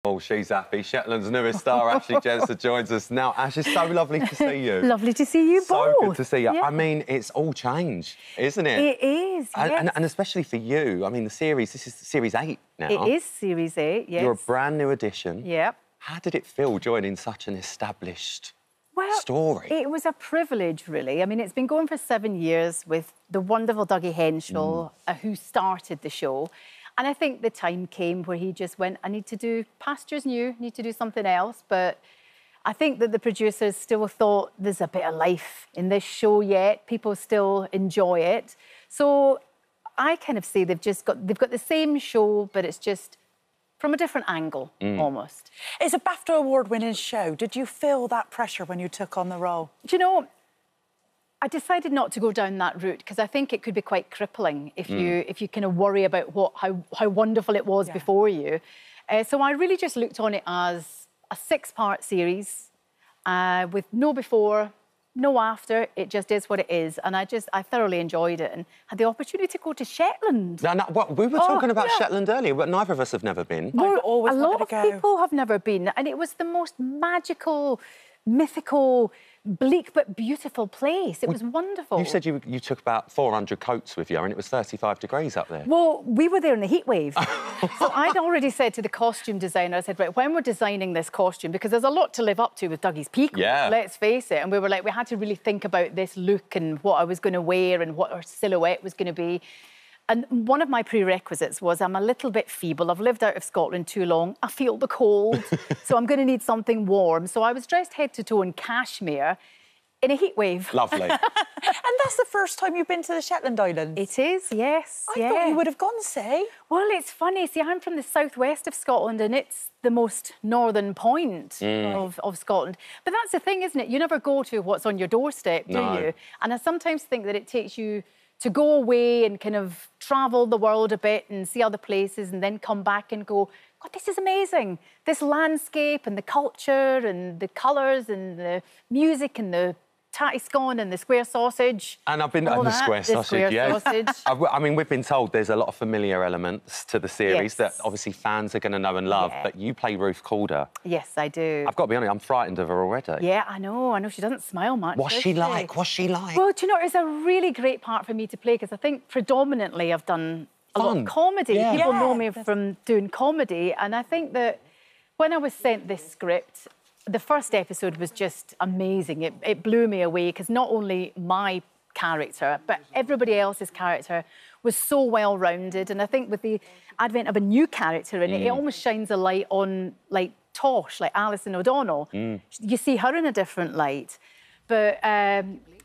Oh, she's happy. Shetland's newest star, Ashley Jensen, joins us now. Ash, it's so lovely to see you. Lovely to see you both. So good to see you. Yeah. I mean, it's all changed, isn't it? It is, yes. And especially for you. I mean, this is Series 8 now. It is Series 8, yes. You're a brand new addition. Yeah. How did it feel joining such an established story? It was a privilege, really. I mean, it's been going for 7 years with the wonderful Douglas Henshall, who started the show. And I think the time came where he just went, I need to do pastures new, need to do something else. But I think that the producers still thought there's a bit of life in this show yet. People still enjoy it. So I kind of say they've got the same show, but it's just from a different angle, almost. It's a BAFTA award-winning show. Did you feel that pressure when you took on the role? Do you know, I decided not to go down that route because I think it could be quite crippling if you kind of worry about how wonderful it was before you. So I really just looked on it as a 6-part series with no before, no after. It just is what it is, and I thoroughly enjoyed it and had the opportunity to go to Shetland. No, we were talking about Shetland earlier, but neither of us have never been. A lot of people have never been, and it was the most magical, mythical, bleak but beautiful place. It was wonderful. You said you took about 400 coats with you, and it was 35 degrees up there. Well, we were there in the heat wave. So I'd already said to the costume designer, I said, right, when we're designing this costume, because there's a lot to live up to with Dougie's peak, let's face it, and we were like, we had to really think about this look and what I was going to wear and what our silhouette was going to be. And one of my prerequisites was I'm a little bit feeble. I've lived out of Scotland too long. I feel the cold, so I'm going to need something warm. So I was dressed head to toe in cashmere in a heat wave. Lovely. And that's the first time you've been to the Shetland Islands? It is, yes. I thought you would have gone, say. Well, it's funny. See, I'm from the southwest of Scotland and it's the most northern point of Scotland. But that's the thing, isn't it? You never go to what's on your doorstep, do you? And I sometimes think that it takes you to go away and kind of travel the world a bit and see other places and then come back and go, God, this is amazing. This landscape and the culture and the colours and the music and the tatty scone and the square sausage. And I've been at the square sausage, sausage. I mean, we've been told there's a lot of familiar elements to the series that obviously fans are going to know and love, but you play Ruth Calder. Yes, I do. I've got to be honest, I'm frightened of her already. Yeah, I know. She doesn't smile much. What's she like? What's she like? Well, do you know, it's a really great part for me to play because I think predominantly I've done a lot of comedy. People know me from doing comedy, and I think that when I was sent this script, the first episode was just amazing. It blew me away because not only my character, but everybody else's character was so well-rounded. And I think with the advent of a new character in it, it almost shines a light on, like, Tosh, like Alison O'Donnell. You see her in a different light. But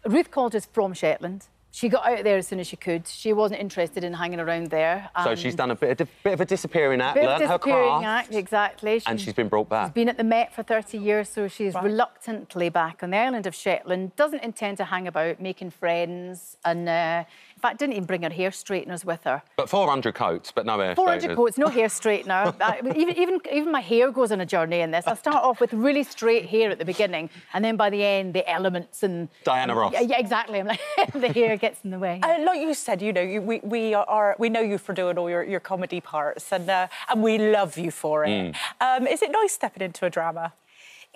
Ruth Calder's from Shetland. She got out there as soon as she could. She wasn't interested in hanging around there. So she's done a bit of a disappearing act, learned her craft. Act, exactly. And she's been brought back. She's been at the Met for 30 years, so she's reluctantly back on the island of Shetland, doesn't intend to hang about, making friends, and in fact, didn't even bring her hair straighteners with her. But 400 coats, but no hair straighteners. 400 coats, no hair straightener. even my hair goes on a journey in this. I start off with really straight hair at the beginning, and then by the end, the elements and... Diana Ross. Yeah, exactly. I'm like, the hair gets in the way. Like you said, you know, we know you for doing all your comedy parts, and we love you for it. Is it nice stepping into a drama?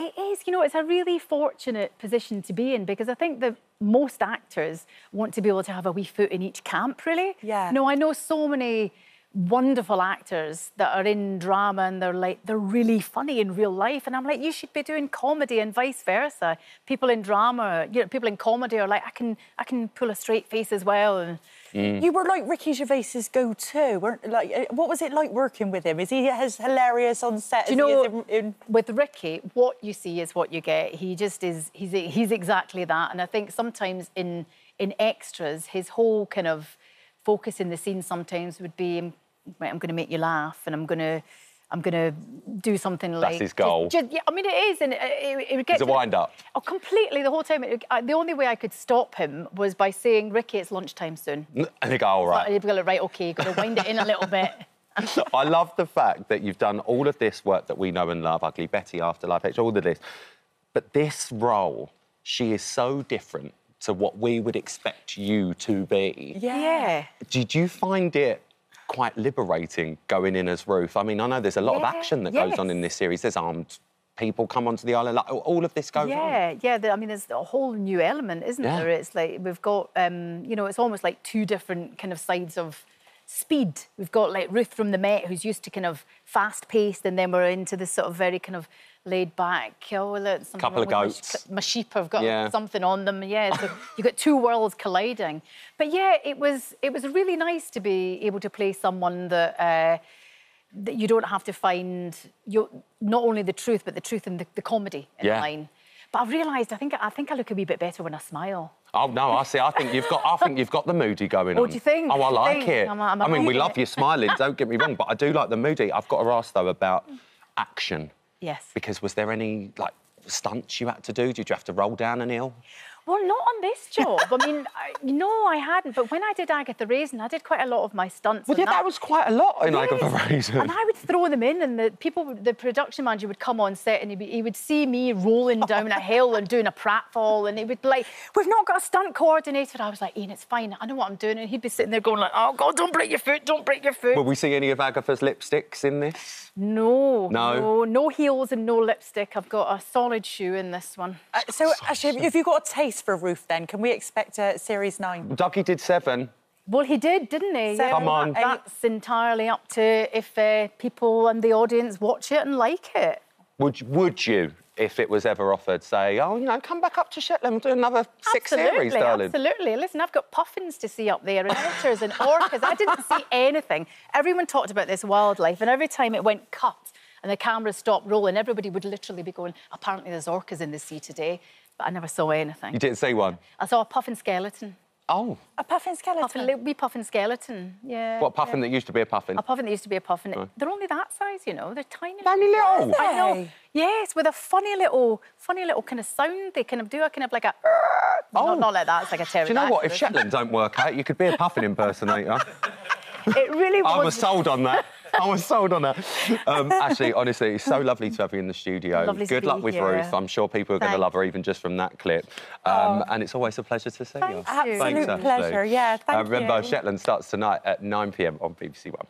It is. You know, it's a really fortunate position to be in because I think that most actors want to be able to have a wee foot in each camp, really. Yeah. No, I know so many wonderful actors that are in drama and they're really funny in real life, and I'm like, you should be doing comedy and vice versa. People in drama, you know, people in comedy are like, I can pull a straight face as well. And you were like Ricky Gervais's go-to, weren't like? What was it like working with him? Is he as hilarious on set? Do you know, with Ricky, what you see is what you get. He just is. He's exactly that. And I think sometimes in extras, his whole kind of focus in the scene sometimes would be, right, I'm going to make you laugh, and I'm going to do something like... That's his goal. Yeah, I mean, it is, and it gets... It's a wind-up. Oh, completely, the whole time. The only way I could stop him was by saying, Ricky, it's lunchtime soon. And they go, all right. So he'd go, right, OK, got to wind it in a little bit. I love the fact that you've done all of this work that we know and love, Ugly Betty, Afterlife, all of this. But this role, she is so different to what we would expect you to be. Yeah. Did you find it quite liberating going in as Ruth. I mean, I know there's a lot of action that goes on in this series. There's armed people come onto the island, like all of this goes on. I mean, there's a whole new element, isn't there? It's like we've got, you know, it's almost like two different kind of sides of speed. We've got like Ruth from the Met, who's used to kind of fast-paced, and then we're into this sort of very kind of laid-back. Oh, look, couple of goats. My sheep have got something on them. Yeah, so you've got two worlds colliding. But yeah, it was really nice to be able to play someone that you don't have to find not only the truth, but the truth in the comedy in line. But I've realised I think I look a wee bit better when I smile. Oh no, I see. I think you've got the moody going on. What do you think? Oh, I like it. I mean, we love you smiling. Don't get me wrong, but I do like the moody. I've got to ask though about action. Yes. Because was there any like stunts you had to do? Did you have to roll down an hill? Well, not on this job. I mean, no, I hadn't. But when I did Agatha Raisin, I did quite a lot of my stunts. Well, yeah, that was quite a lot in Agatha Raisin. And I would throw them in, and the production manager would come on set, and he would see me rolling down a hill and doing a pratfall, and he would be like, "We've not got a stunt coordinator." I was like, "Ian, it's fine. I know what I'm doing." And he'd be sitting there going like, "Oh God, don't break your foot! Don't break your foot!" Will we see any of Agatha's lipsticks in this? No heels and no lipstick. I've got a solid shoe in this one. So, actually, have you got a taste for Ruth then? Can we expect Series 9? Dougie did 7. Well, he did, didn't he? Come on. That's entirely up to if people and the audience watch it and like it. Would you, if it was ever offered, say, oh, you know, come back up to Shetland and do another 6 series, darling? Absolutely. Listen, I've got puffins to see up there and otters and orcas. I didn't see anything. Everyone talked about this wildlife, and every time it went cut and the camera stopped rolling, everybody would literally be going, apparently there's orcas in the sea today. But I never saw anything. You didn't see one? I saw a puffin skeleton. Oh. A puffin skeleton? A wee puffin skeleton, yeah. What, puffin that used to be a puffin? A puffin that used to be a puffin. Oh. They're only that size, you know. They're tiny. Tiny little? I know. Yes, with a funny little kind of sound. They kind of do a kind of like a... Not like that, it's like a pterodactyl. Do you know what? If Shetland don't work out, you could be a puffin impersonator. It really was... I was sold on that. I was sold on that. Ashley, honestly, it's so lovely to have you in the studio. Lovely Good luck with Ruth. I'm sure people are going to love her even just from that clip. And it's always a pleasure to see you. Absolute pleasure, yeah. Thank you. Remember, Shetland starts tonight at 9 p.m. on BBC One.